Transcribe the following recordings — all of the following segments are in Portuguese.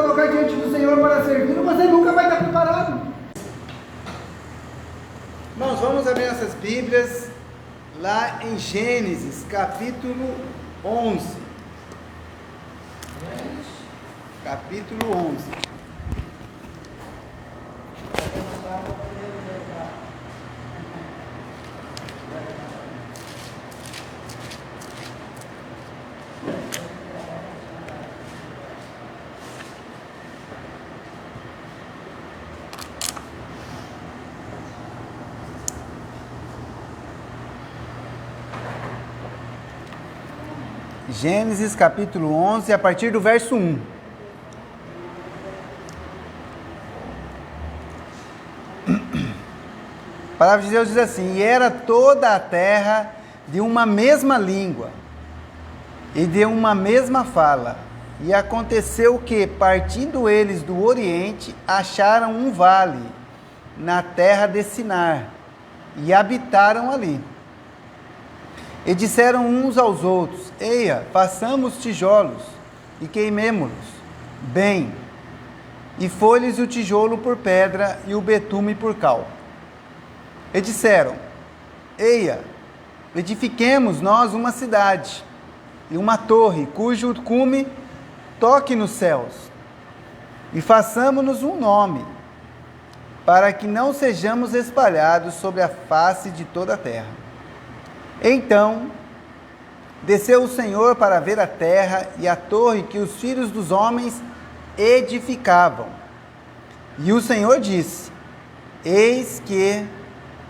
colocar diante do Senhor para servir, você nunca vai estar preparado. Irmãos, vamos abrir nossas Bíblias lá em Gênesis, capítulo 11. Capítulo 11. Gênesis capítulo 11, a partir do verso 1. A palavra de Deus diz assim: e era toda a terra de uma mesma língua e de uma mesma fala. E aconteceu que, partindo eles do oriente, acharam um vale na terra de Sinar e habitaram ali. E disseram uns aos outros: eia, façamos tijolos e queimemo-los bem. E foi-lhes o tijolo por pedra e o betume por cal. E disseram: eia, edifiquemos nós uma cidade e uma torre, cujo cume toque nos céus, e façamos-nos um nome, para que não sejamos espalhados sobre a face de toda a terra. Então desceu o Senhor para ver a terra e a torre que os filhos dos homens edificavam. E o Senhor disse: eis que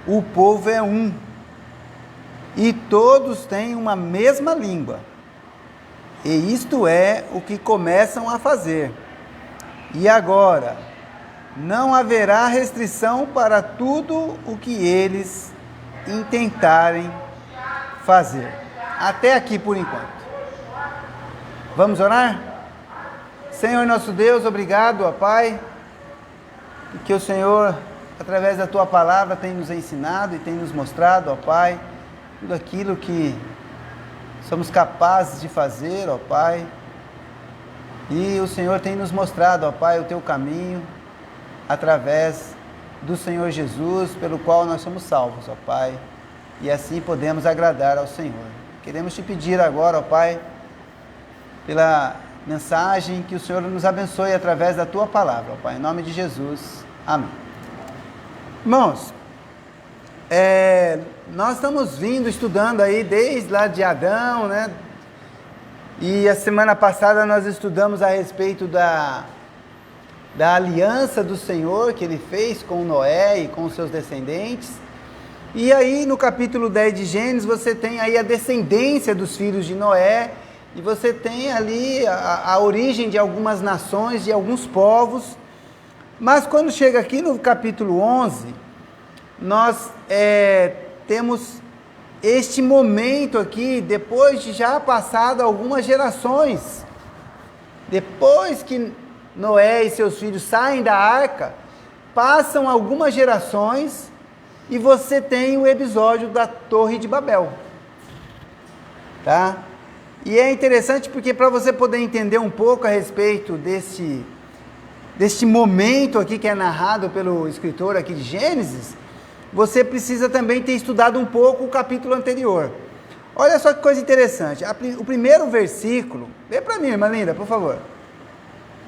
o povo é um, e todos têm uma mesma língua. E isto é o que começam a fazer. E agora não haverá restrição para tudo o que eles intentarem fazer. Até aqui por enquanto. Vamos orar? Senhor nosso Deus, obrigado, ó Pai, que o Senhor, através da Tua palavra, tem nos ensinado e tem nos mostrado, ó Pai, tudo aquilo que somos capazes de fazer, ó Pai. E o Senhor tem nos mostrado, ó Pai, o Teu caminho, através do Senhor Jesus, pelo qual nós somos salvos, ó Pai. E assim podemos agradar ao Senhor. Queremos te pedir agora, ó Pai, pela mensagem, que o Senhor nos abençoe através da Tua palavra, ó Pai, em nome de Jesus. Amém. Irmãos, nós estamos estudando aí desde lá de Adão, né? E a semana passada nós estudamos a respeito da aliança do Senhor que Ele fez com Noé e com os seus descendentes. E aí no capítulo 10 de Gênesis você tem aí a descendência dos filhos de Noé, e você tem ali a origem de algumas nações, de alguns povos. Mas quando chega aqui no capítulo 11, nós temos este momento aqui, depois de já passado algumas gerações, depois que Noé e seus filhos saem da arca, passam algumas gerações, e você tem o episódio da Torre de Babel, tá? E é interessante porque, para você poder entender um pouco a respeito deste momento aqui que é narrado pelo escritor aqui de Gênesis, você precisa também ter estudado um pouco o capítulo anterior. Olha só que coisa interessante, o primeiro versículo, lê para mim, irmã Linda, por favor.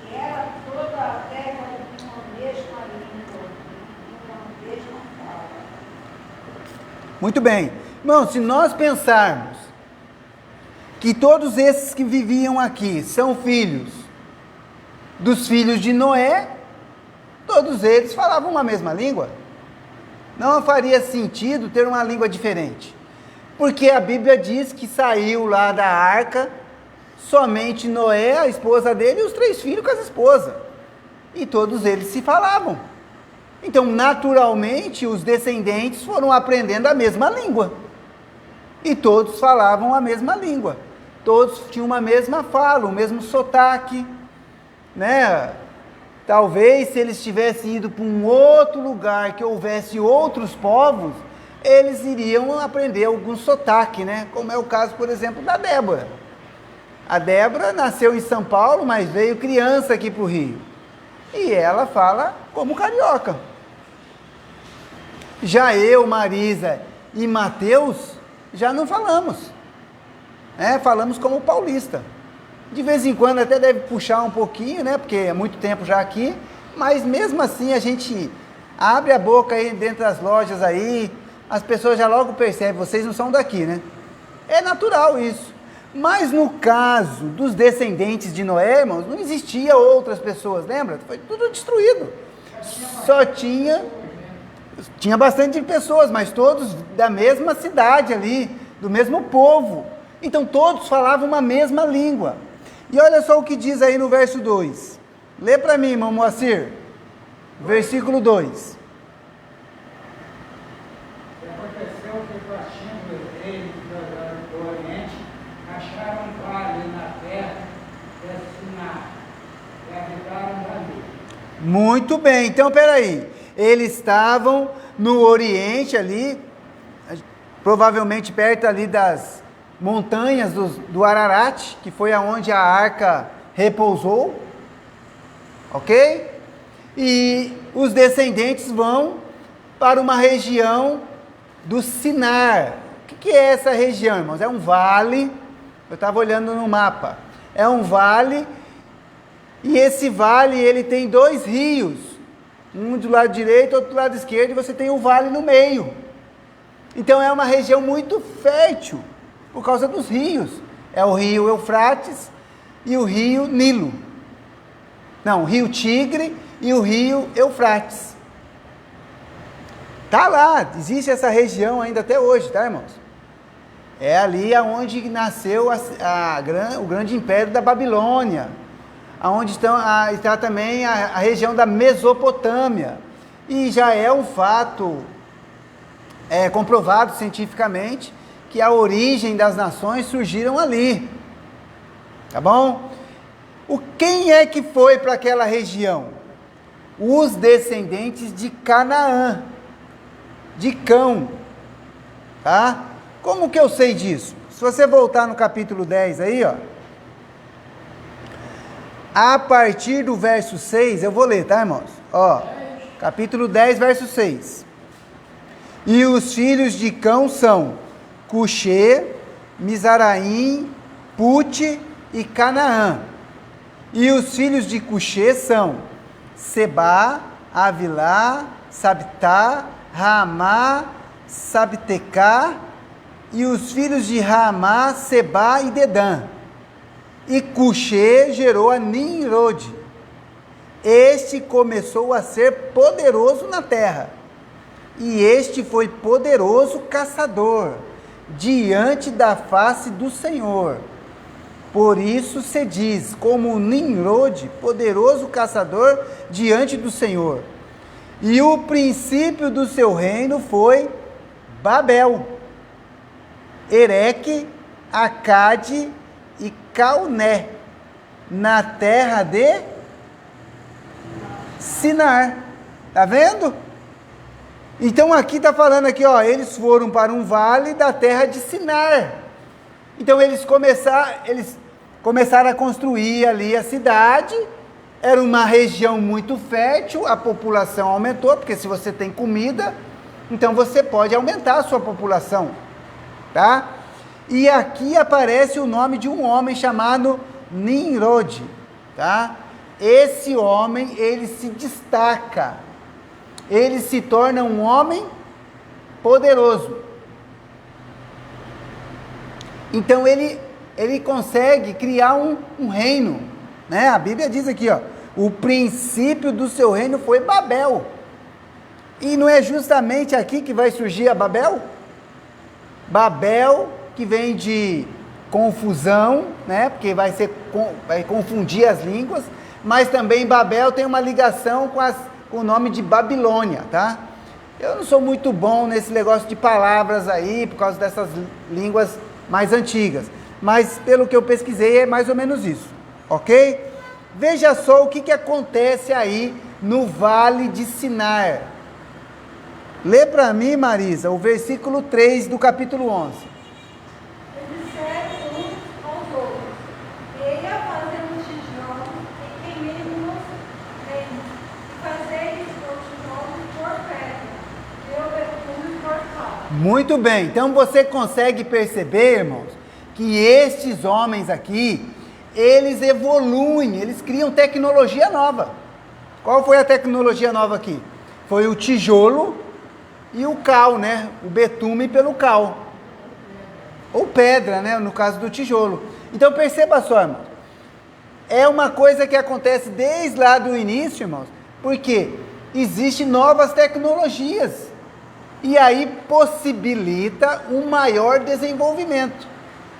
E era toda a terra de uma mesma língua, de uma mesma fala. Muito bem. Irmão, se nós pensarmos que todos esses que viviam aqui são filhos dos filhos de Noé, todos eles falavam a mesma língua. Não faria sentido ter uma língua diferente, porque a Bíblia diz que saiu lá da arca somente Noé, a esposa dele, e os 3 filhos com as esposas, e todos eles se falavam. Então, naturalmente, os descendentes foram aprendendo a mesma língua, e todos falavam a mesma língua, todos tinham uma mesma fala, o mesmo sotaque, né? Talvez se eles tivessem ido para um outro lugar que houvesse outros povos, eles iriam aprender algum sotaque, né? Como é o caso, por exemplo, da Débora. A Débora nasceu em São Paulo, mas veio criança aqui para o Rio. E ela fala como carioca. Já eu, Marisa e Mateus, já não falamos. Falamos como paulista. De vez em quando até deve puxar um pouquinho, né? Porque é muito tempo já aqui. Mas mesmo assim a gente abre a boca aí dentro das lojas aí. As pessoas já logo percebem, vocês não são daqui, né? É natural isso. Mas no caso dos descendentes de Noé, irmãos, não existia outras pessoas, lembra? Foi tudo destruído. Só tinha bastante pessoas, mas todos da mesma cidade ali, do mesmo povo. Então todos falavam uma mesma língua. E olha só o que diz aí no verso 2. Lê para mim, irmão Moacir. Versículo 2. Muito bem, então peraí, eles estavam no Oriente ali, provavelmente perto ali das montanhas do Ararat, que foi aonde a arca repousou, ok? E os descendentes vão para uma região do Sinar. O que é essa região, irmãos? É um vale, eu estava olhando no mapa, é um vale. E esse vale, ele tem 2 rios, um do lado direito, outro do lado esquerdo, e você tem um vale no meio. Então é uma região muito fértil, por causa dos rios. É o rio Eufrates e o rio Nilo. Não, o rio Tigre e o rio Eufrates. Tá lá, existe essa região ainda até hoje, tá, irmãos? É ali aonde nasceu o grande império da Babilônia. Onde está também a região da Mesopotâmia. E já é um fato comprovado cientificamente que a origem das nações surgiram ali. Tá bom? Quem é que foi para aquela região? Os descendentes de Canaã, de Cão. Tá? Como que eu sei disso? Se você voltar no capítulo 10 aí, ó. A partir do verso 6, eu vou ler, tá, irmãos? Ó, capítulo 10, verso 6. E os filhos de Cão são Cuxê, Mizaraim, Pute e Canaã. E os filhos de Cuxê são Sebá, Avilá, Sabtá, Ramá, Sabtecá. E os filhos de Ramá, Sebá e Dedã. E Cuxê gerou a Nimrod. Este começou a ser poderoso na terra. E este foi poderoso caçador diante da face do Senhor. Por isso se diz, como Nimrod, poderoso caçador diante do Senhor. E o princípio do seu reino foi Babel, Ereque, Acade e Calné, na terra de Sinar. Tá vendo? Então aqui está falando aqui, ó, eles foram para um vale da terra de Sinar. Então eles começaram a construir ali a cidade. Era uma região muito fértil, a população aumentou, porque se você tem comida, então você pode aumentar a sua população, tá? E aqui aparece o nome de um homem chamado Nimrod, tá? Esse homem, ele se destaca, ele se torna um homem poderoso. Então ele consegue criar um reino, né? A Bíblia diz aqui, ó, o princípio do seu reino foi Babel. E não é justamente aqui que vai surgir a Babel? Babel, que vem de confusão, né? Porque vai confundir as línguas, mas também Babel tem uma ligação com o nome de Babilônia, tá? Eu não sou muito bom nesse negócio de palavras aí, por causa dessas línguas mais antigas, mas pelo que eu pesquisei é mais ou menos isso, ok? Veja só o que acontece aí no Vale de Sinar. Lê para mim, Marisa, o versículo 3 do capítulo 11. Eles disseram uns aos outros: Muito bem, então você consegue perceber, irmãos, que estes homens aqui, eles evoluem, eles criam tecnologia nova. Qual foi a tecnologia nova aqui? Foi o tijolo e o cal, né? O betume pelo cal. Ou pedra, né? No caso do tijolo. Então perceba só, irmãos. É uma coisa que acontece desde lá do início, irmãos. Porque existem novas tecnologias. E aí possibilita um maior desenvolvimento.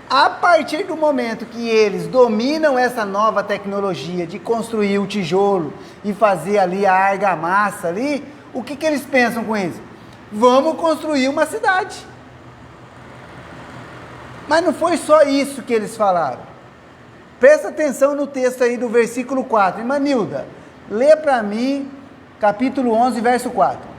A partir do momento que eles dominam essa nova tecnologia de construir o tijolo e fazer ali a argamassa ali, o que eles pensam com isso? Vamos construir uma cidade. Mas não foi só isso que eles falaram. Presta atenção no texto aí do versículo 4. Irmã Nilda, lê para mim capítulo 11, verso 4.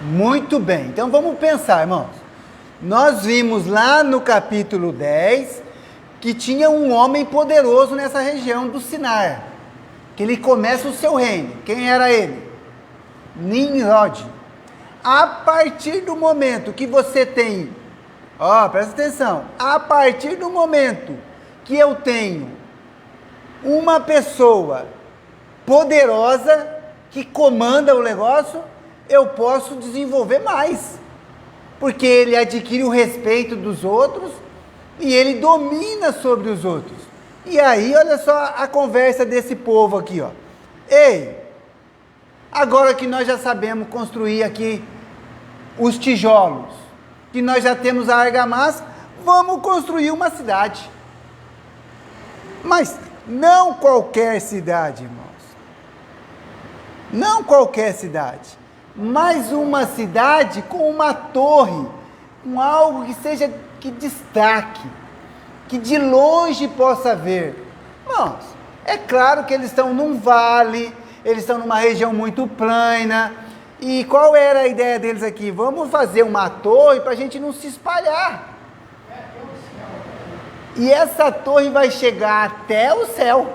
Muito bem, então vamos pensar, irmãos. Nós vimos lá no capítulo 10 que tinha um homem poderoso nessa região do Sinar, que ele começa o seu reino. Quem era ele? Nimrod. A partir do momento que você tem, presta atenção, a partir do momento que eu tenho uma pessoa poderosa que comanda o negócio, eu posso desenvolver mais, porque ele adquire o respeito dos outros e ele domina sobre os outros. E aí, olha só a conversa desse povo aqui, ó. Ei, agora que nós já sabemos construir aqui os tijolos, que nós já temos a argamassa, vamos construir uma cidade. Mas não qualquer cidade, irmãos. Não qualquer cidade. Mas uma cidade com uma torre, com algo que seja, que destaque, que de longe possa ver. Irmãos, é claro que eles estão num vale, eles estão numa região muito plana, e qual era a ideia deles aqui? Vamos fazer uma torre para a gente não se espalhar. E essa torre vai chegar até o céu.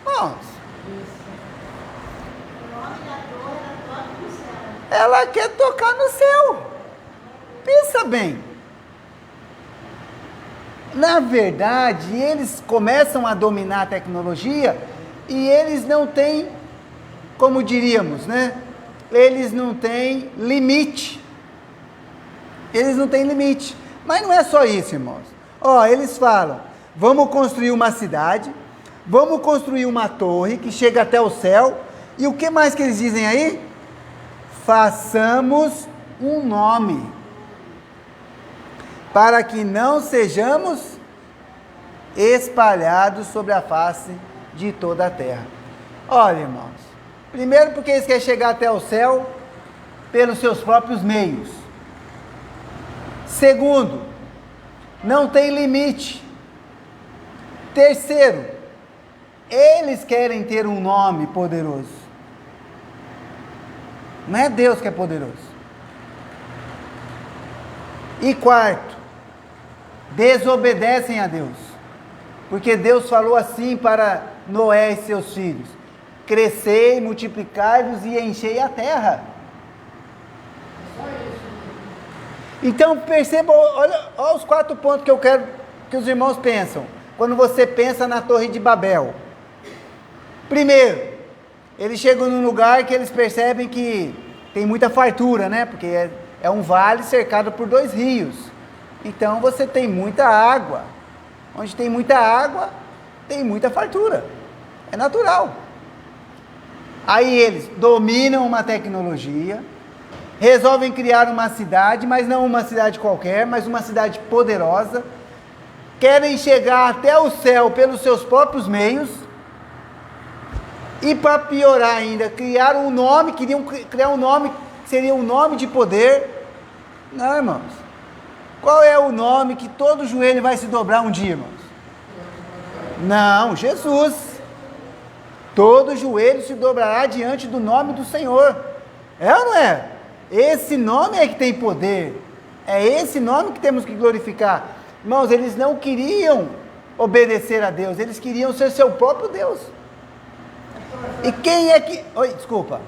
Irmãos, ela quer tocar no céu. Pensa bem. Na verdade, eles começam a dominar a tecnologia e eles não têm, como diríamos, né? Eles não têm limite. Eles não têm limite. Mas não é só isso, irmãos. Eles falam, vamos construir uma cidade, vamos construir uma torre que chega até o céu. E o que mais que eles dizem aí? Façamos um nome, para que não sejamos espalhados sobre a face de toda a terra. Olha, irmãos, primeiro porque eles querem chegar até o céu pelos seus próprios meios. Segundo, não tem limite. Terceiro, eles querem ter um nome poderoso. Não é Deus que é poderoso. E quarto, desobedecem a Deus. Porque Deus falou assim para Noé e seus filhos: crescei, multiplicai-vos e enchei a terra. Então perceba, olha os 4 pontos que eu quero que os irmãos pensam. Quando você pensa na Torre de Babel. Primeiro, eles chegam num lugar que eles percebem que tem muita fartura, né? Porque é um vale cercado por 2 rios. Então você tem muita água. Onde tem muita água, tem muita fartura. É natural. Aí eles dominam uma tecnologia, resolvem criar uma cidade, mas não uma cidade qualquer, mas uma cidade poderosa. Querem chegar até o céu pelos seus próprios meios. E para piorar ainda, criar um nome, queriam criar um nome que seria um nome de poder. Não, irmãos. Qual é o nome que todo joelho vai se dobrar um dia, irmãos? Não, Jesus. Todo joelho se dobrará diante do nome do Senhor. É ou não é? Esse nome é que tem poder. É esse nome que temos que glorificar. Irmãos, eles não queriam obedecer a Deus, eles queriam ser seu próprio Deus. E quem é que... Oi, desculpa.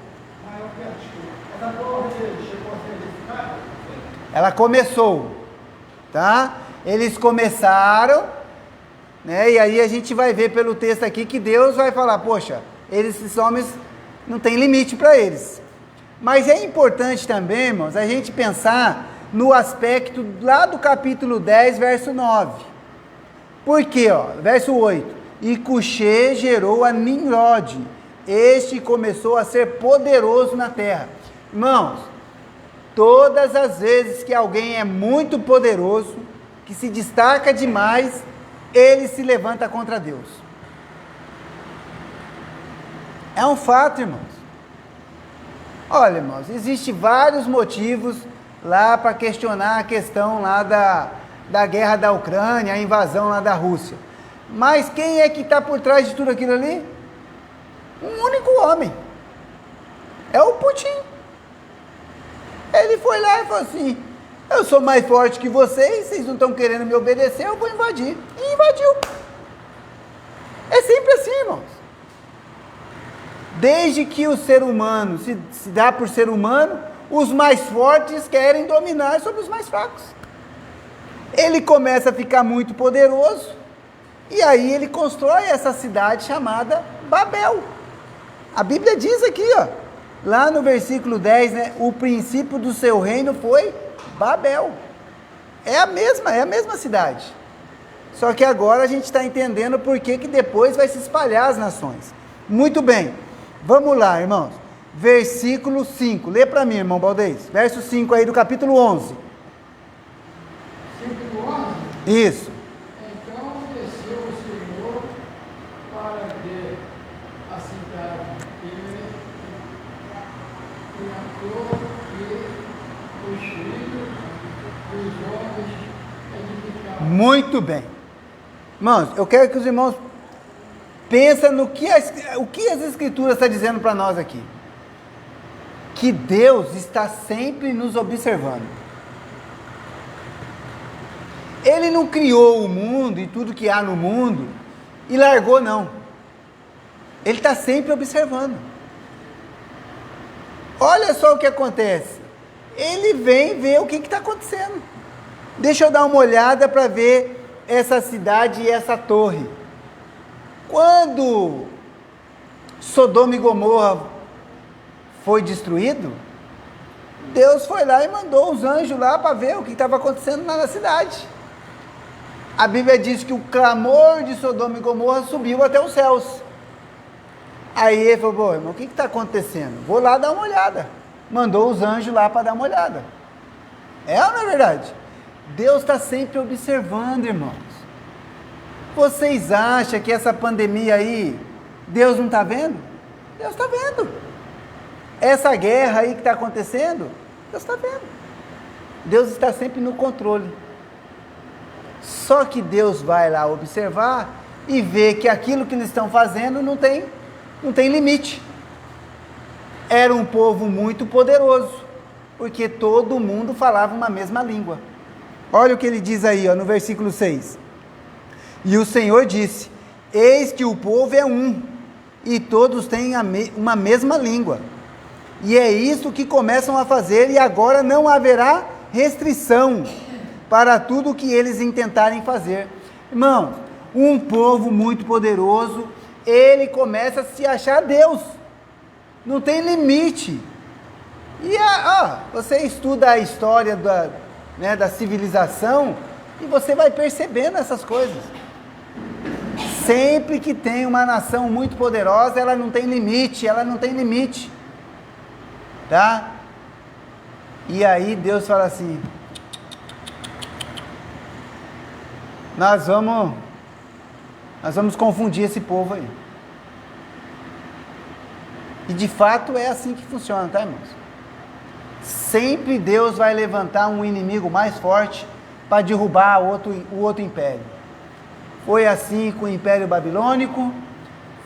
Ela começou, tá? Eles começaram, né? E aí a gente vai ver pelo texto aqui que Deus vai falar, poxa, esses homens não tem limite para eles. Mas é importante também, irmãos, a gente pensar no aspecto lá do capítulo 10, verso 9. Por quê? Ó, verso 8. E Cuxê gerou a Nimrod. Este começou a ser poderoso na terra. Irmãos, todas as vezes que alguém é muito poderoso, que se destaca demais, ele se levanta contra Deus. É um fato, irmãos. Olha, irmãos, existem vários motivos lá para questionar a questão lá da guerra da Ucrânia, a invasão lá da Rússia. Mas quem é que está por trás de tudo aquilo ali? Um único homem. É o Putin. Ele foi lá e falou assim, eu sou mais forte que vocês, vocês não estão querendo me obedecer, eu vou invadir. E invadiu. É sempre assim, irmãos. Desde que o ser humano se dá por ser humano, os mais fortes querem dominar sobre os mais fracos. Ele começa a ficar muito poderoso, e aí ele constrói essa cidade chamada Babel. A Bíblia diz aqui, ó, lá no versículo 10, né, o princípio do seu reino foi Babel. É a mesma cidade. Só que agora a gente está entendendo por que depois vai se espalhar as nações. Muito bem, vamos lá, irmãos. Versículo 5, lê para mim, irmão Baldez, verso 5 aí do capítulo 11. 5 do 11? Isso. Então desceu o Senhor para ver a cidade e a torre e os filhos dos homens edificados. Muito bem. Irmãos, eu quero que os irmãos pensem no que o que as Escrituras estão dizendo para nós aqui. Que Deus está sempre nos observando. Ele não criou o mundo e tudo que há no mundo e largou, não. Ele está sempre observando. Olha só o que acontece. Ele vem ver o que está acontecendo. Deixa eu dar uma olhada para ver essa cidade e essa torre. Quando Sodoma e Gomorra foi destruído, Deus foi lá e mandou os anjos lá para ver o que estava acontecendo lá na cidade. A Bíblia diz que o clamor de Sodoma e Gomorra subiu até os céus. Aí ele falou, pô, irmão, o que está acontecendo? Vou lá dar uma olhada. Mandou os anjos lá para dar uma olhada. É ou não é verdade? Deus está sempre observando, irmãos. Vocês acham que essa pandemia aí, Deus não está vendo? Deus está vendo. Essa guerra aí que está acontecendo, Deus está vendo. Deus está sempre no controle. Só que Deus vai lá observar e ver que aquilo que eles estão fazendo não tem limite. Era um povo muito poderoso, porque todo mundo falava uma mesma língua. Olha o que ele diz aí, ó, no versículo 6. E o Senhor disse, eis que o povo é um, e todos têm uma mesma língua. E é isso que começam a fazer, e agora não haverá restrição para tudo o que eles intentarem fazer. Irmão, um povo muito poderoso, ele começa a se achar Deus. Não tem limite. E você estuda a história da civilização e você vai percebendo essas coisas. Sempre que tem uma nação muito poderosa, ela não tem limite, tá? E aí Deus fala assim, nós vamos confundir esse povo aí. E de fato é assim que funciona, tá, irmãos? Sempre Deus vai levantar um inimigo mais forte para derrubar o outro império. foi assim com o Império Babilônico,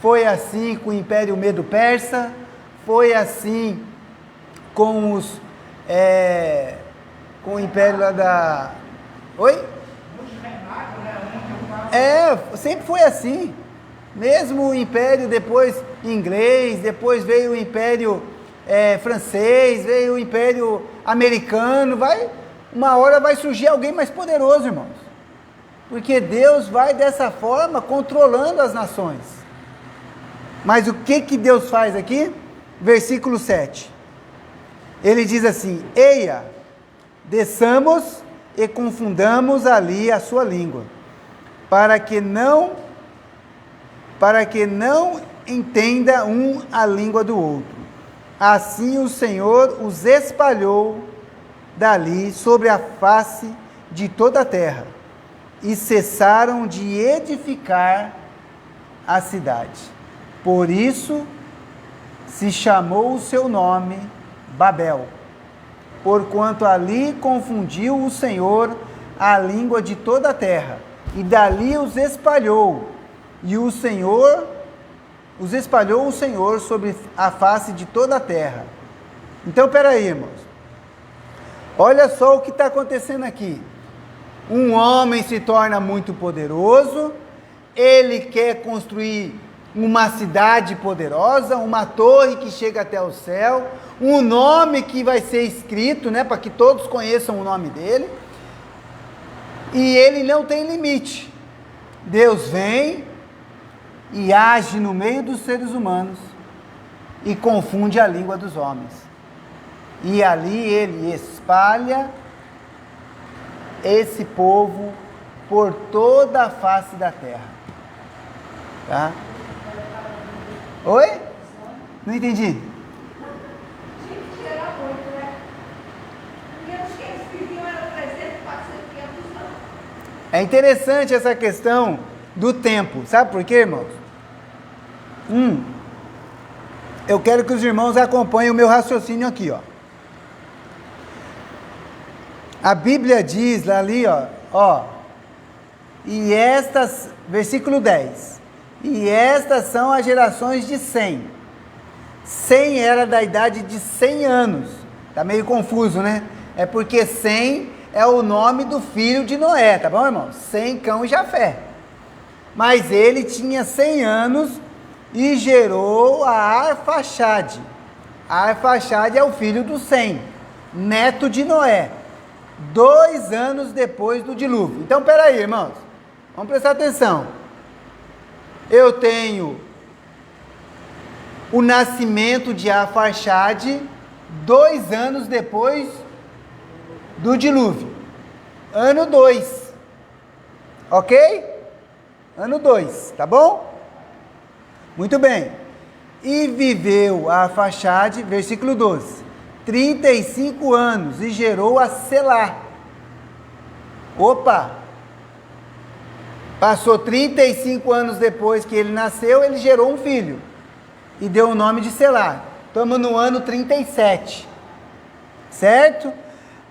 foi assim com o Império Medo-Persa, foi assim com com o Império lá da... Oi? Sempre foi assim. Mesmo o Império depois inglês, depois veio o Império francês, veio o Império americano, uma hora vai surgir alguém mais poderoso, irmãos. Porque Deus vai dessa forma controlando as nações. Mas o que Deus faz aqui? Versículo 7. Ele diz assim: eia, desçamos e confundamos ali a sua língua, para que não entenda um a língua do outro. Assim o Senhor os espalhou dali sobre a face de toda a terra, e cessaram de edificar a cidade. Por isso se chamou o seu nome Babel, porquanto ali confundiu o Senhor a língua de toda a terra, e dali os espalhou, e os espalhou o Senhor sobre a face de toda a terra. Então, peraí, irmãos, olha só o que está acontecendo aqui. Um homem se torna muito poderoso, ele quer construir uma cidade poderosa, uma torre que chega até o céu, um nome que vai ser escrito, para que todos conheçam o nome dele, e ele não tem limite. Deus vem e age no meio dos seres humanos e confunde a língua dos homens, e ali ele espalha esse povo por toda a face da terra. Tá? Oi? Não entendi. Tinha que tirar muito, né? Porque os que eles viviam eram 300, 400, 500 anos. É interessante essa questão do tempo. Sabe por quê, irmãos? Eu quero que os irmãos acompanhem o meu raciocínio aqui, ó. A Bíblia diz ali, e estas, versículo 10, e estas são as gerações de Sem. Sem era da idade de 100 anos. Tá meio confuso, né? É porque Sem é o nome do filho de Noé, tá bom, irmão? Sem, Cão e Jafé. Mas ele tinha 100 anos e gerou a Arfaxade. A Arfaxade é o filho do Sem, neto de Noé, 2 anos depois do dilúvio. Então, peraí, irmãos, vamos prestar atenção. Eu tenho o nascimento de Arfaxade 2 anos depois do dilúvio, ano 2, ok? Ano 2, tá bom? Muito bem. E viveu Arfaxade, versículo 12, 35 anos, e gerou a Selá. Opa! Passou 35 anos depois que ele nasceu, ele gerou um filho, e deu o nome de Selá. Estamos no ano 37, certo?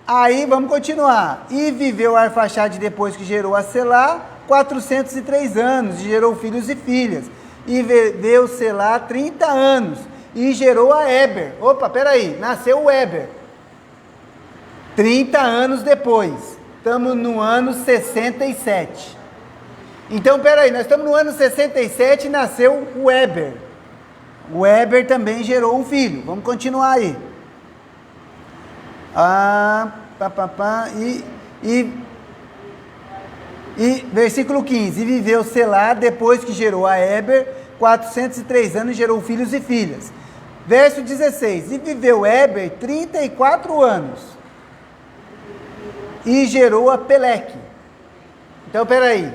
Aí vamos continuar. E viveu Arfaxade depois que gerou a Selá 403 anos, e gerou filhos e filhas. E viveu Selá 30 anos, e gerou a Éber. Opa, peraí, nasceu o Éber 30 anos depois. Estamos no ano 67. Então, peraí, nós estamos no ano 67 e nasceu o Éber. O Éber também gerou um filho. Vamos continuar aí. E versículo 15, e viveu Selá depois que gerou a Éber 403 anos, e gerou filhos e filhas. Verso 16, e viveu Éber 34 anos, e gerou a Peleque. Então, peraí,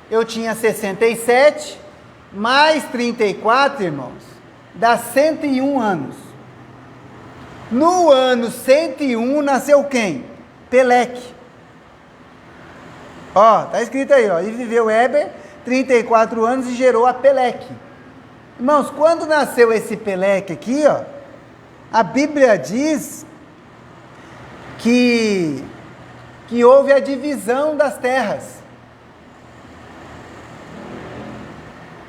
eu tinha 67, mais 34, irmãos, dá 101 anos. No ano 101 nasceu quem? Peleque. Está escrito aí, e viveu Éber 34 anos e gerou a Peleque. Irmãos, quando nasceu esse Peleque aqui, a Bíblia diz que houve a divisão das terras.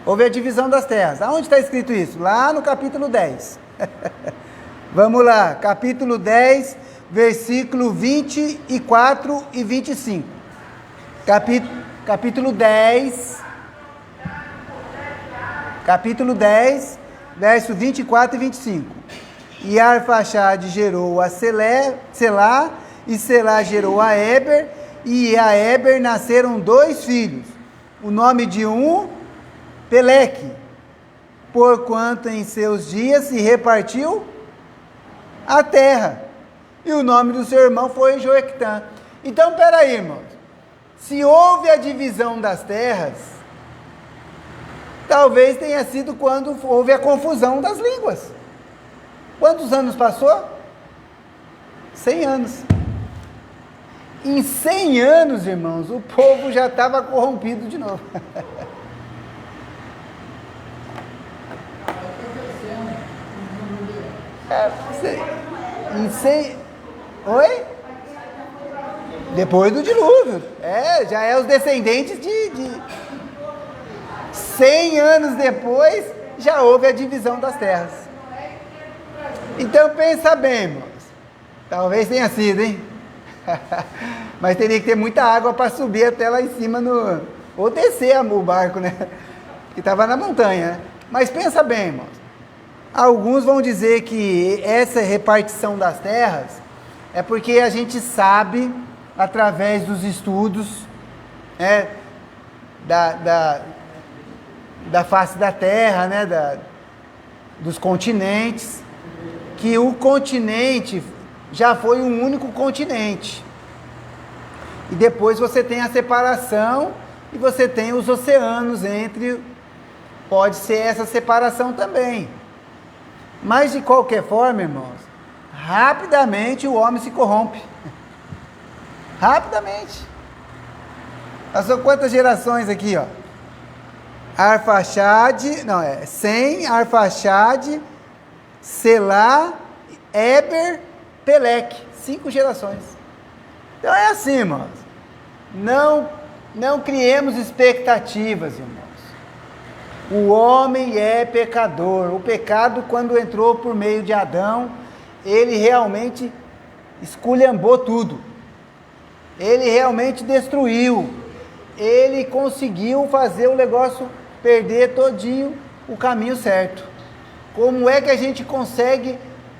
Houve a divisão das terras. Aonde está escrito isso? Lá no capítulo 10. Vamos lá, capítulo 10, versículo 24 e 25. Capítulo 10, verso 24 e 25. E Arfaxade gerou a Selá, e Selá gerou a Éber, e a Éber nasceram 2 filhos. O nome de um, Peleque, porquanto em seus dias se repartiu a terra. E o nome do seu irmão foi Joectã. Então, peraí, irmãos. Se houve a divisão das terras, talvez tenha sido quando houve a confusão das línguas. Quantos anos passou? 100 anos. Em 100 anos, irmãos, o povo já estava corrompido de novo. Oi? Depois do dilúvio. Já é os descendentes de 100 anos depois, já houve a divisão das terras. Então pensa bem, irmãos. Talvez tenha sido, hein? Mas teria que ter muita água para subir até lá em cima ou descer o barco, né? Que estava na montanha, né? Mas pensa bem, irmãos. Alguns vão dizer que essa repartição das terras é porque a gente sabe, através dos estudos, né, da face da terra, né, dos continentes, que o continente já foi um único continente. E depois você tem a separação e você tem os oceanos entre. Pode ser essa separação também. Mas de qualquer forma, irmãos, rapidamente o homem se corrompe. Rapidamente. Passou quantas gerações aqui, ó? Sem, Arfaxade, Selá, Éber, Peleque. 5 gerações. Então é assim, irmãos. Não criemos expectativas, irmãos. O homem é pecador. O pecado, quando entrou por meio de Adão, ele realmente esculhambou tudo. Ele realmente destruiu. Ele conseguiu fazer o negócio perder todinho o caminho certo. Como é que a gente consegue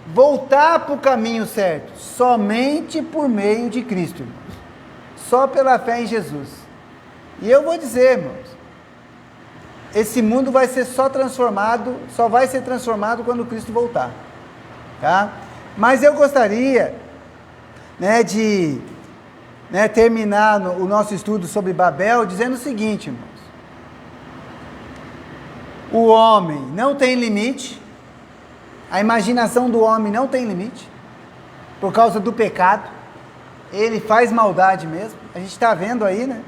voltar para o caminho certo? Somente por meio de Cristo, irmãos. Só pela fé em Jesus. E eu vou dizer, irmãos, esse mundo vai ser só vai ser transformado quando Cristo voltar, tá? Mas eu gostaria, né, de terminar o nosso estudo sobre Babel dizendo o seguinte, irmãos: o homem não tem limite, a imaginação do homem não tem limite, por causa do pecado, ele faz maldade mesmo, a gente está vendo aí, né?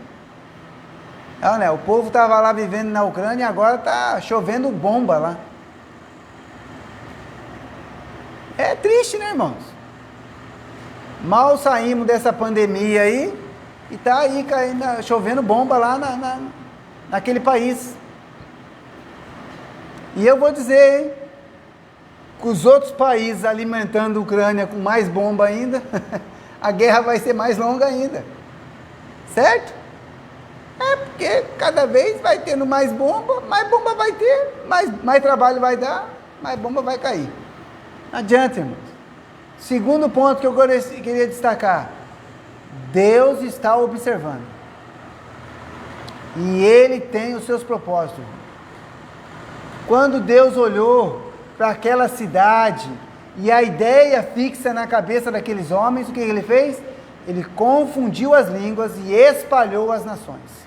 O povo estava lá vivendo na Ucrânia e agora está chovendo bomba lá. É triste, né, irmãos? Mal saímos dessa pandemia aí e está aí chovendo bomba lá naquele país. E eu vou dizer, hein, com os outros países alimentando a Ucrânia com mais bomba ainda, a guerra vai ser mais longa ainda. Certo? É porque cada vez vai tendo mais bomba vai ter, mais trabalho vai dar, mais bomba vai cair. Não adianta, irmãos. Segundo ponto que eu queria destacar: Deus está observando. E Ele tem os seus propósitos. Quando Deus olhou para aquela cidade e a ideia fixa na cabeça daqueles homens, o que Ele fez? Ele confundiu as línguas e espalhou as nações.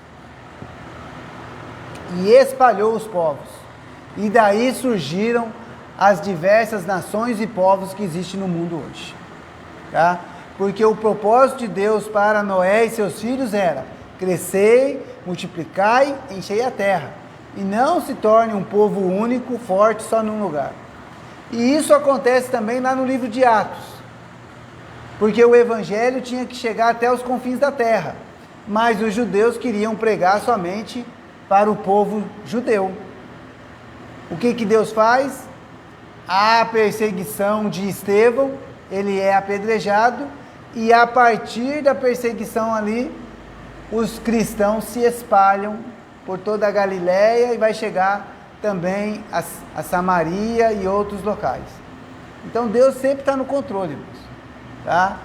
E espalhou os povos. E daí surgiram as diversas nações e povos que existem no mundo hoje. Tá? Porque o propósito de Deus para Noé e seus filhos era: crescei, multiplicai, enchei a terra. E não se torne um povo único, forte só num lugar. E isso acontece também lá no livro de Atos. Porque o evangelho tinha que chegar até os confins da terra. Mas os judeus queriam pregar somente para o povo judeu. O que Deus faz? A perseguição de Estevão, ele é apedrejado, e a partir da perseguição ali, os cristãos se espalham por toda a Galiléia e vai chegar também a Samaria e outros locais. Então Deus sempre está no controle, irmãos, tá?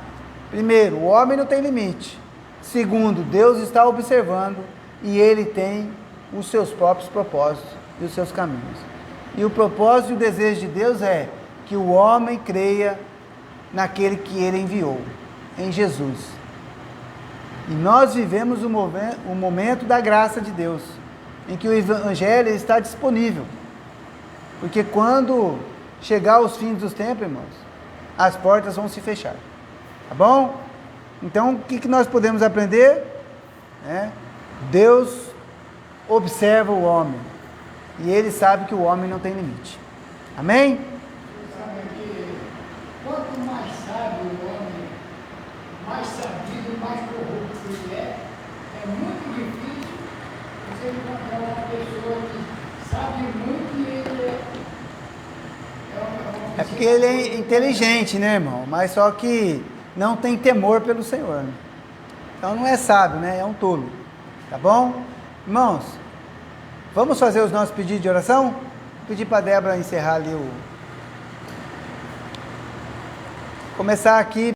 Primeiro, o homem não tem limite. Segundo, Deus está observando e Ele tem os seus próprios propósitos e os seus caminhos. E o propósito e o desejo de Deus é que o homem creia naquele que Ele enviou, em Jesus. E nós vivemos o momento da graça de Deus, em que o Evangelho está disponível. Porque quando chegar os fins dos tempos, irmãos, as portas vão se fechar. Tá bom? Então, o que nós podemos aprender? Deus observa o homem. E Ele sabe que o homem não tem limite. Amém? Você sabe que quanto mais sábio o homem, mais sabido, mais corrupto ele é muito difícil você encontrar uma pessoa que sabe muito e ele uma É porque ele é inteligente, né, irmão? Mas só que não tem temor pelo Senhor. Né? Então não é sábio, né? É um tolo. Tá bom? Irmãos, vamos fazer os nossos pedidos de oração? Vou pedir para a Débora encerrar ali começar aqui.